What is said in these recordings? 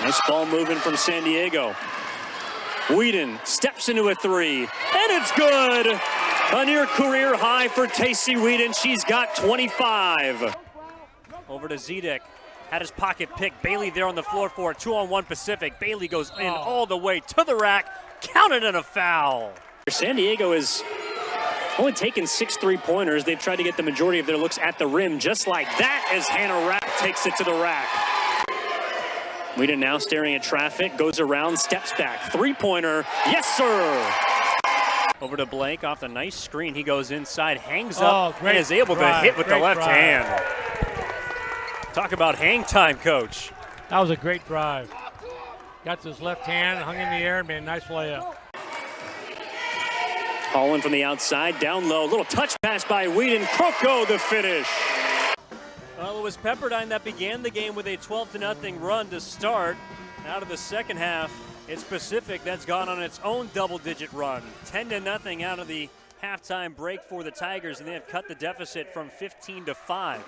Nice ball movement from San Diego. Whedon steps into a three, and it's good. A near career high for Tacey Whedon. She's got 25. Over to Zedek. Had his pocket pick. Bailey there on the floor for a 2-on-1 Pacific. Bailey goes in all the way to the rack. Counted and a foul. San Diego is only taken 6 3-pointers. They've tried to get the majority of their looks at the rim, just like that, as Hannah Rapp takes it to the rack. Whedon now staring at traffic, goes around, steps back. 3-pointer, yes sir! Over to Blake off the nice screen. He goes inside, hangs up, and is able to hit with the left hand. Talk about hang time, coach. That was a great drive. Got to his left hand, hung in the air, and made a nice layup. Holland from the outside, down low. Little touch pass by Whedon. Kroko the finish. Well, it was Pepperdine that began the game with a 12-0 run to start. Out of the second half, it's Pacific that's gone on its own double-digit run. 10-0 out of the halftime break for the Tigers, and they have cut the deficit from 15 to 5.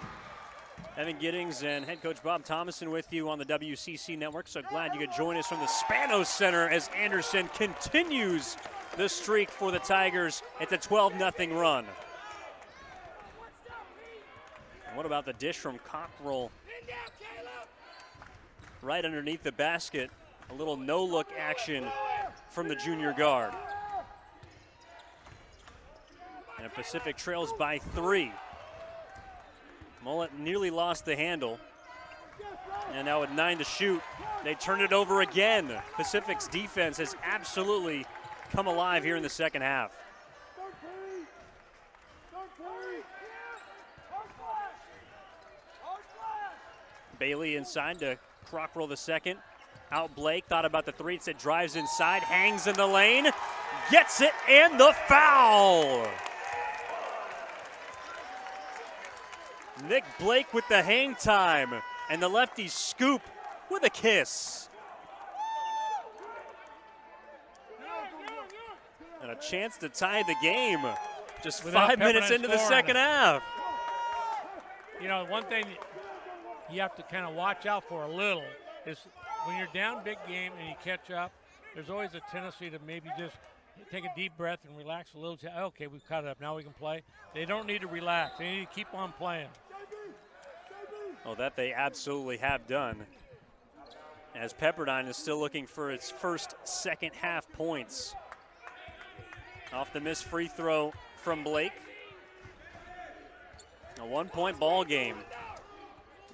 Evan Giddings and head coach Bob Thomason with you on the WCC Network. So glad you could join us from the Spanos Center as Anderson continues the streak for the Tigers. It's a 12-0 run. And what about the dish from Cockrell? Right underneath the basket. A little no-look action from the junior guard. And Pacific trails by 3. Mullet nearly lost the handle. And now with 9 to shoot, they turn it over again. Pacific's defense has absolutely come alive here in the second half. Bailey inside to Crockrell the second. Out Blake, thought about the three, said drives inside, hangs in the lane, gets it, and the foul. Nick Blake with the hang time, and the lefties scoop with a kiss. And a chance to tie the game just 5 minutes into the second half. You know, one thing you have to kind of watch out for a little is when you're down big game and you catch up, there's always a tendency to maybe just take a deep breath and relax a little. Okay, we've caught it up. Now we can play. They don't need to relax. They need to keep on playing. Oh, that they absolutely have done. As Pepperdine is still looking for its first second half points. Off the missed free throw from Blake. A 1-point ball game.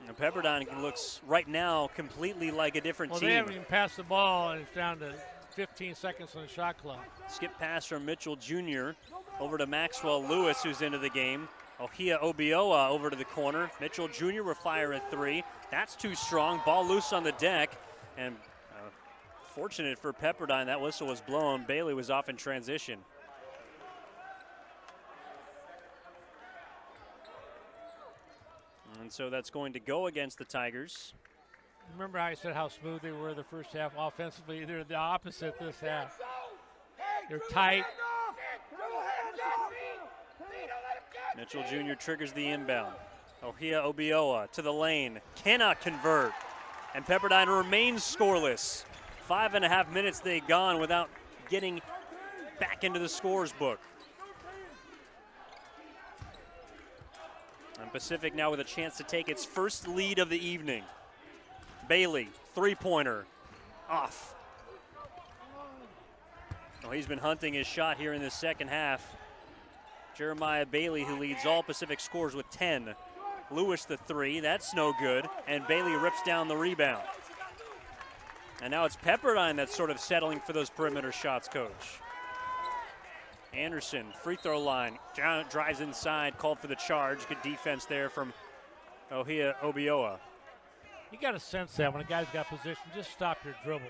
And Pepperdine looks right now completely like a different team. They haven't even passed the ball, and it's down to 15 seconds on the shot clock. Skip pass from Mitchell Jr. over to Maxwell Lewis, who's into the game. Ohia Obioa over to the corner. Mitchell Jr. will fire a 3. That's too strong. Ball loose on the deck. And fortunate for Pepperdine, that whistle was blown. Bailey was off in transition. And so that's going to go against the Tigers. Remember how I said how smooth they were the first half offensively? They're the opposite this half. They're tight. Mitchell Jr. triggers the inbound. Ohia Obioa to the lane, cannot convert. And Pepperdine remains scoreless. 5.5 minutes they've gone without getting back into the scores book. And Pacific now with a chance to take its first lead of the evening. Bailey, 3-pointer, off. Oh, he's been hunting his shot here in the second half. Jeremiah Bailey, who leads all Pacific scores with 10. Lewis the 3, that's no good, and Bailey rips down the rebound. And now it's Pepperdine that's sort of settling for those perimeter shots, coach. Anderson, free throw line, drives inside, called for the charge. Good defense there from Ohia Obioa. You got to sense that when a guy's got position, just stop your dribble.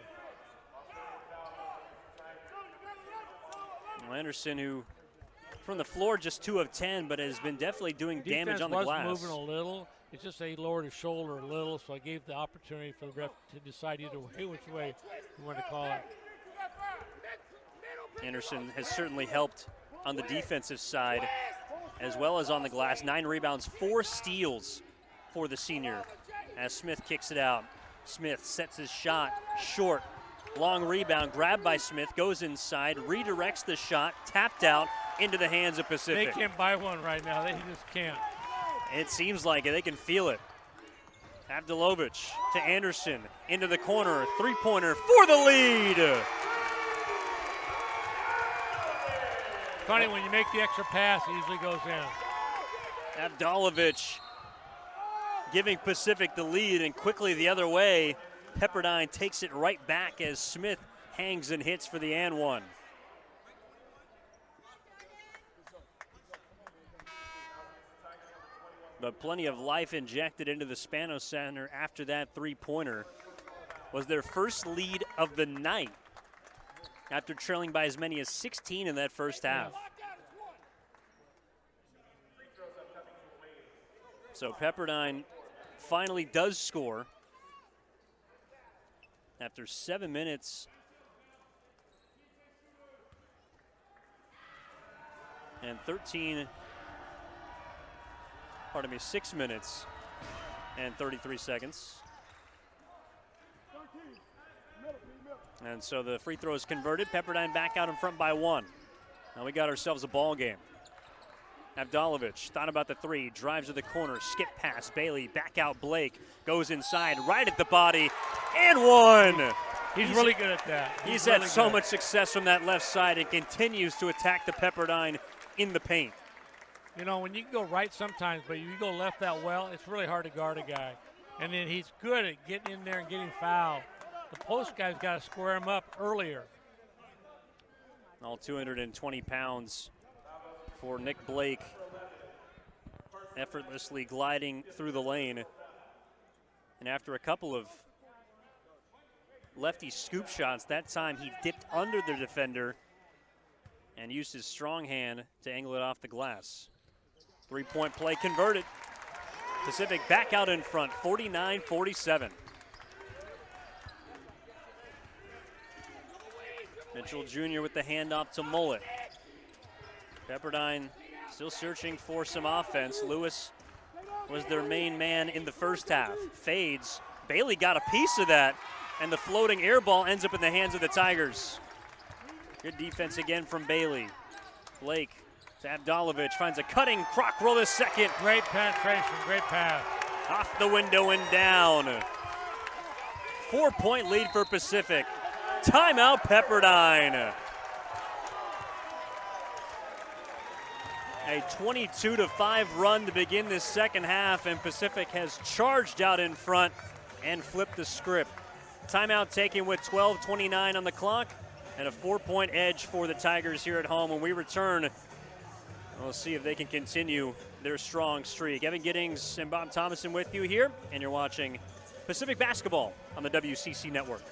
Well, Anderson, who from the floor just 2 of 10, but has been definitely doing damage on the glass. Defense was moving a little. It's just that he lowered his shoulder a little, so I gave the opportunity for the ref to decide either way, which way you want to call it. Anderson has certainly helped on the defensive side as well as on the glass. 9 rebounds, 4 steals for the senior as Smith kicks it out. Smith sets his shot short. Long rebound, grabbed by Smith, goes inside, redirects the shot, tapped out into the hands of Pacific. They can't buy one right now. They just can't. It seems like it. They can feel it. Avdilovic to Anderson, into the corner, three-pointer for the lead. Funny, when you make the extra pass, it usually goes in. Avdilovic giving Pacific the lead, and quickly the other way, Pepperdine takes it right back as Smith hangs and hits for the and one. But plenty of life injected into the Spano Center after that three-pointer. Was their first lead of the night after trailing by as many as 16 in that first half. So Pepperdine finally does score after 7 minutes and 6 minutes and 33 seconds. And so the free throw is converted. Pepperdine back out in front by one. Now we got ourselves a ball game. Avdilovic thought about the three, drives to the corner, skip pass, Bailey, back out Blake, goes inside, right at the body, and one. He's really good at that. He's really had so good. much success from that left side and continues to attack the Pepperdine in the paint. You know, when you can go right sometimes, but you go left that well, it's really hard to guard a guy. And then he's good at getting in there and getting fouled. The post guy's got to square him up earlier. All 220 pounds for Nick Blake, effortlessly gliding through the lane. And after a couple of lefty scoop shots, that time he dipped under the defender and used his strong hand to angle it off the glass. Three-point play converted. Pacific back out in front, 49-47. Mitchell Jr. with the handoff to Mullet. Pepperdine still searching for some offense. Lewis was their main man in the first half. Fades. Bailey got a piece of that, and the floating air ball ends up in the hands of the Tigers. Good defense again from Bailey. Blake to Avdilovic, finds a cutting crock roll the second. Great penetration, great pass. Off the window and down. 4-point lead for Pacific. Timeout Pepperdine. A 22-5 run to begin this second half, and Pacific has charged out in front and flipped the script. Timeout taken with 12:29 on the clock, and a 4-point edge for the Tigers here at home. When we return, we'll see if they can continue their strong streak. Evan Giddings and Bob Thomason with you here, and you're watching Pacific Basketball on the WCC Network.